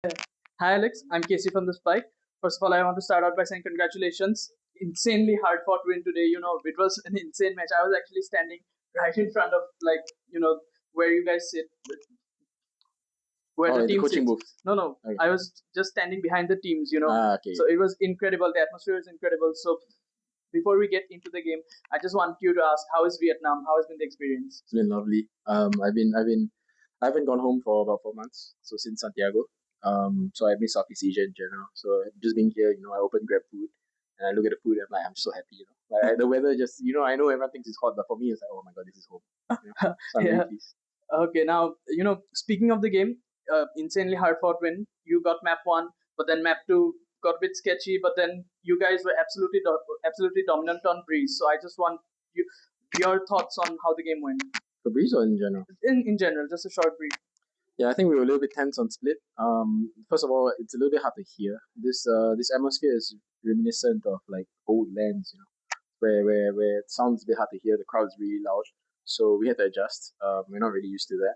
Hi Alex, I'm Casey from THESPIKE. First of all, I want to start out by saying congratulations. Insanely hard fought win today. It was an insane match. I was actually standing right in front of where you guys sit, where Oh, the in the team coaching sits. booth. No. Okay. I was just standing behind the teams. Okay. So it was incredible. The atmosphere is incredible. So before we get into the game, I just want you to ask, how is Vietnam? How has been the experience? It's been lovely. I haven't gone home for about 4 months. So since Santiago. So I miss Southeast Asia in general. So just being here, I open Grab food and I look at the food and I'm so happy. Like the weather just, I know everyone thinks it's hot, but for me it's like, oh my god, this is home. So I'm really Yeah. pleased. Okay, now, speaking of the game, insanely hard fought win. You got map one, but then map two got a bit sketchy, but then you guys were absolutely dominant on Breeze. So I just want you, your thoughts on how the game went. For Breeze or in general? In general, just a short brief. Yeah, I think we were a little bit tense on split. First of all, it's a little bit hard to hear. This atmosphere is reminiscent of like old lands, where it sounds a bit hard to hear. The crowd's really loud, so we had to adjust. We're not really used to that,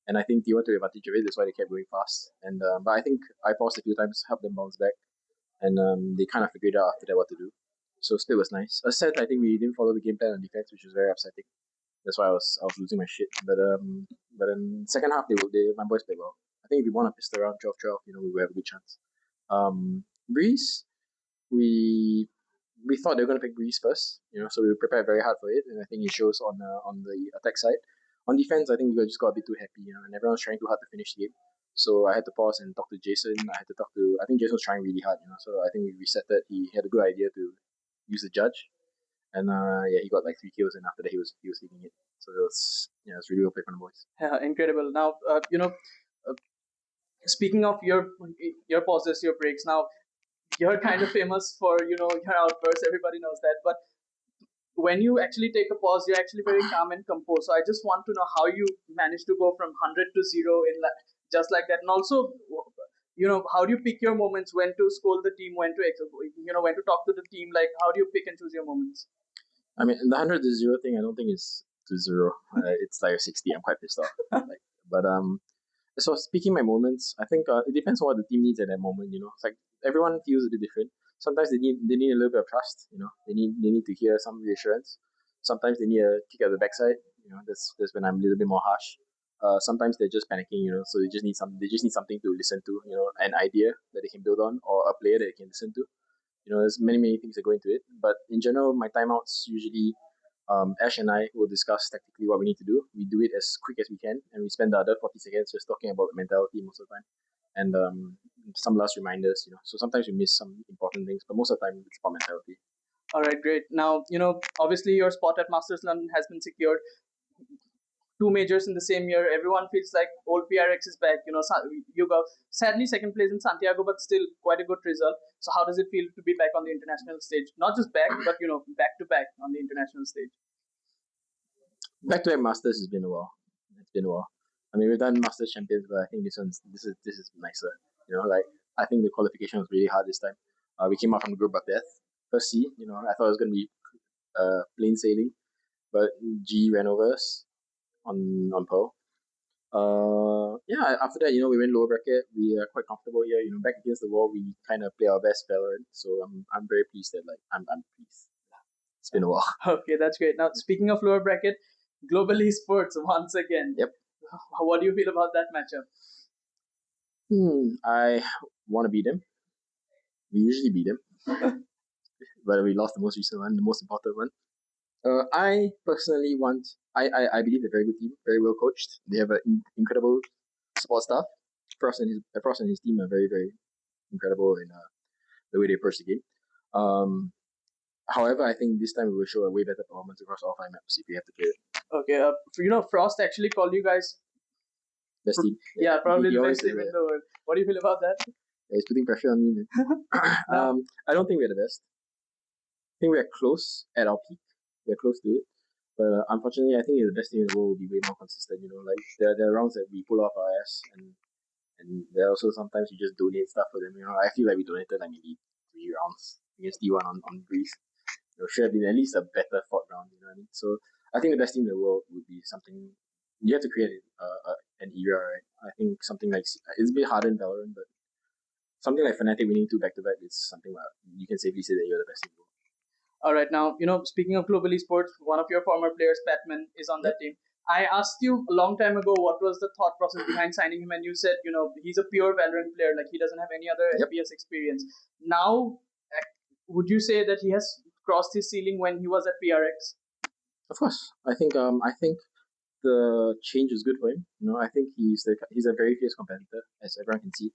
and I think they want to advantage of it. That's why they kept going fast. And but I think I paused a few times, helped them bounce back, and they kind of figured out after that what to do. So split was nice. Ascent, I think we didn't follow the game plan on defense, which was very upsetting. That's why I was losing my shit. But then second half my boys played well. I think if we won a pistol around 12-12, we would have a good chance. Breeze, we we thought they were going to pick Greece first, so we prepared very hard for it, and I think it shows on the attack side. On defense, I think we just got a bit too happy, and everyone's trying too hard to finish the game. So I had to pause and talk to Jason. I think Jason was trying really hard, so I think we reset it. He had a good idea to use the judge, and yeah, he got like 3 kills, and after that he was leading it. So it was really well played from the boys. Yeah, incredible. Now, uh, speaking of your pauses, your breaks. Now, you're kind of famous for your outbursts. Everybody knows that, but when you actually take a pause, you're actually very calm and composed. So I just want to know how you managed to go from 100 to 0 in just like that, and also, how do you pick your moments? When to scold the team? When to when to talk to the team? Like, how do you pick and choose your moments? I mean, the 100 to 0 thing, I don't think it's to 0. It's like 60. I'm quite pissed off. But so speaking my moments, I think it depends on what the team needs at that moment. It's like everyone feels a bit different. Sometimes they need a little bit of trust. They need to hear some reassurance. Sometimes they need a kick at the backside. That's when I'm a little bit more harsh. Sometimes they're just panicking. So they just need something to listen to. An idea that they can build on, or a player that they can listen to. There's many things that go into it. But in general, my timeouts usually, Ash and I will discuss tactically what we need to do. We do it as quick as we can, and we spend the other 40 seconds just talking about the mentality most of the time, and some last reminders. So sometimes we miss some important things, but most of the time it's about mentality. All right, great. Now, obviously your spot at Masters London has been secured. Two majors in the same year. Everyone feels like old PRX is back. You got sadly second place in Santiago, but still quite a good result. So how does it feel to be back on the international stage? Not just back, but back to back on the international stage. Back to back Masters has been a while. It's been a while. I mean, we've done Masters Champions, but I think this is nicer. Like I think the qualification was really hard this time. We came out from the group of death, first C. I thought it was going to be plain sailing, but G ran over us on Pearl. Yeah. After that, we went lower bracket. We are quite comfortable here. Back against the wall, we kind of play our best Valorant. So I'm very pleased that I'm pleased. It's been a while. Okay, that's great. Now, speaking of lower bracket, Global Esports once again. Yep. What do you feel about that matchup? I want to beat them. We usually beat them, but we lost the most recent one, the most important one. I personally want. I believe they're a very good team, very well coached. They have an incredible support staff. Frost and his team are very very incredible in the way they approach the game. However, I think this time we will show a way better performance across all 5 maps if we have to play it. Okay, Frost actually called you guys. Best team. Yeah, probably He the always best says team in that. the world. What do you feel about that? Yeah, he's putting pressure on me, man. I don't think we're the best. I think we're close at our peak. We're close to it. But unfortunately, I think the best team in the world will be way more consistent. Like there are rounds that we pull off our ass, and there are also sometimes we just donate stuff for them. I feel like we donated like maybe 3 rounds against D1 on Greece. Should have been at least a better fourth round. You know what I mean? So I think the best team in the world would be something. You have to create an era, right? I think something like it's a bit harder in Valorant, but something like Fnatic winning 2 back-to-back is something where you can safely say that you're the best in the world. All right, now, speaking of Global Esports, one of your former players, PatMen, is on that team. I asked you a long time ago what was the thought process behind signing him, and you said, he's a pure Valorant player, like he doesn't have any other FPS experience. Now, would you say that he has crossed his ceiling when he was at PRX? Of course, I think the change was good for him. I think he's a very fierce competitor, as everyone can see.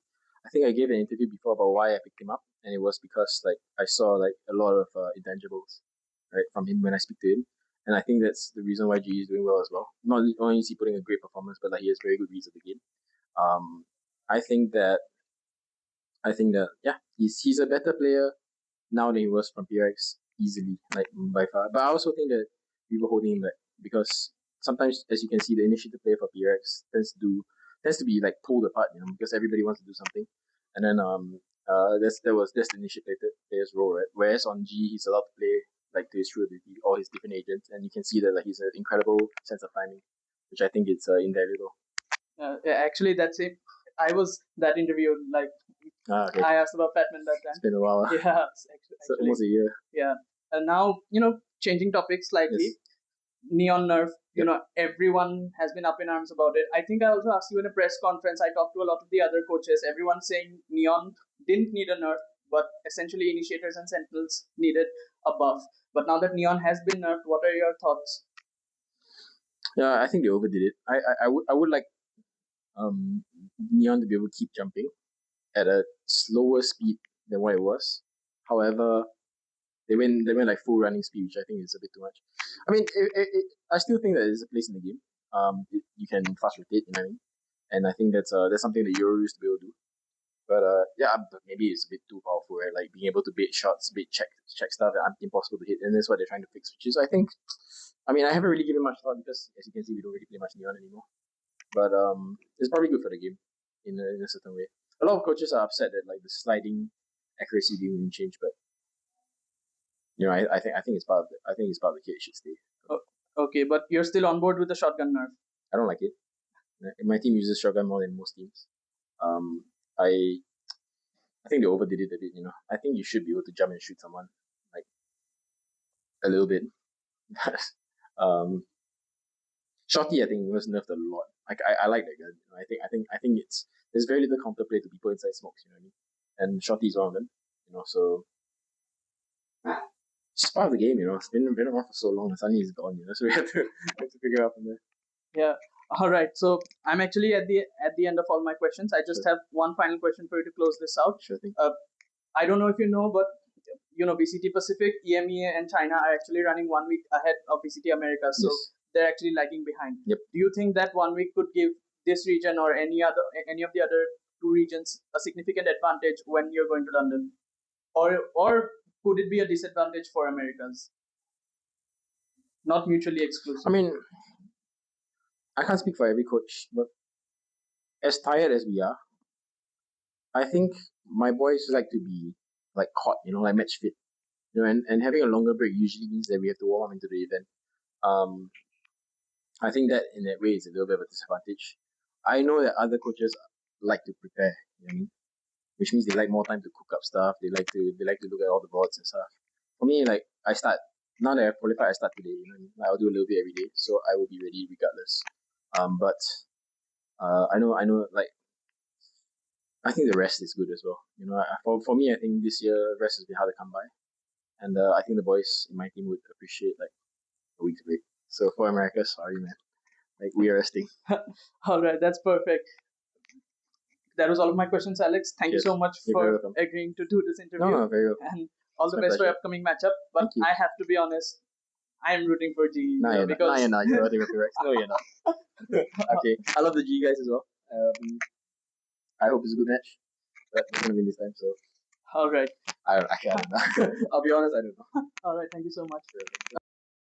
I think I gave an interview before about why I picked him up, and it was because like I saw like a lot of intangibles, right, from him when I speak to him, and I think that's the reason why GE is doing well as well. Not only is he putting a great performance, but like he has very good reads of the game. Um, I think that yeah, he's a better player now than he was from PRX easily, like by far. But I also think that we were holding him back because sometimes, as you can see, the initiative player for PRX tends to be like pulled apart, because everybody wants to do something, and then that's the initiative player's role, right? Whereas on G, he's allowed to play like to his true ability, all his different agents, and you can see that like he's an incredible sense of timing, which I think is invaluable. Actually, that's it. I was that interview. Like, okay. I asked about PatMen that time. It's been a while. Yeah, actually, almost a year. Yeah, and now changing topics slightly. Yes. Neon nerf. Everyone has been up in arms about it. I think I also asked you in a press conference. I talked to a lot of the other coaches. Everyone saying Neon didn't need a nerf, but essentially initiators and sentinels needed a buff. But now that Neon has been nerfed, what are your thoughts? Yeah, I think they overdid it. I would like Neon to be able to keep jumping at a slower speed than what it was. However, they went like full running speed, which I think is a bit too much. I mean, I still think that there's a place in the game. You can fast rotate, you know what I mean? And I think that's something that Euro used to be able to do. But yeah, maybe it's a bit too powerful, right? Like being able to bait shots, bait check stuff that impossible to hit, and that's what they're trying to fix. Which is, I think, I mean, I haven't really given much thought because, as you can see, we don't really play much Neon anymore. But it's probably good for the game in a certain way. A lot of coaches are upset that like the sliding accuracy didn't change, but I think it's part of it. I think it's part of the kit. It should stay. Okay, but you're still on board with the shotgun nerf. I don't like it. My team uses shotgun more than most teams. I think they overdid it a bit. I think you should be able to jump and shoot someone like a little bit. Shorty, I think was nerfed a lot. Like I like that gun. I think there's very little counterplay to people inside smokes. You know what I mean? And Shorty is one of them. So it's part of the game. It's been around for so long. And suddenly it's gone. So we have to figure out from there. Yeah. All right. So I'm actually at the end of all my questions. I just have one final question for you to close this out. Sure thing. I don't know if you know, but VCT Pacific, EMEA, and China are actually running 1 week ahead of VCT America. So they're actually lagging behind. Yep. Do you think that 1 week could give this region or any of the other two regions a significant advantage when you're going to London, or could it be a disadvantage for Americas? Not mutually exclusive. I mean, I can't speak for every coach, but as tired as we are, I think my boys like to be like caught, like match fit. And having a longer break usually means that we have to warm up into the event. I think that in that way is a little bit of a disadvantage. I know that other coaches like to prepare, you know what I mean? Which means they like more time to cook up stuff. They like to look at all the boards and stuff. For me, like I start now that I've qualified, I start today. Like, I'll do a little bit every day, so I will be ready regardless. But I know, like I think the rest is good as well. For me, I think this year rest has been hard to come by, and I think the boys in my team would appreciate like a week's break. So for America, sorry man, like we are resting. All right, that's perfect. That was all of my questions, Alecks. Thank you so much for agreeing to do this interview. No, very welcome. And all the best for your upcoming matchup. But I have to be honest, I'm rooting for G. No, you're not. You're rooting for PRX. No, you're not. Okay, I love the G guys as well. I hope it's a good match, but we're gonna win this time. So. All right. I don't know. I'll be honest, I don't know. All right. Thank you so much.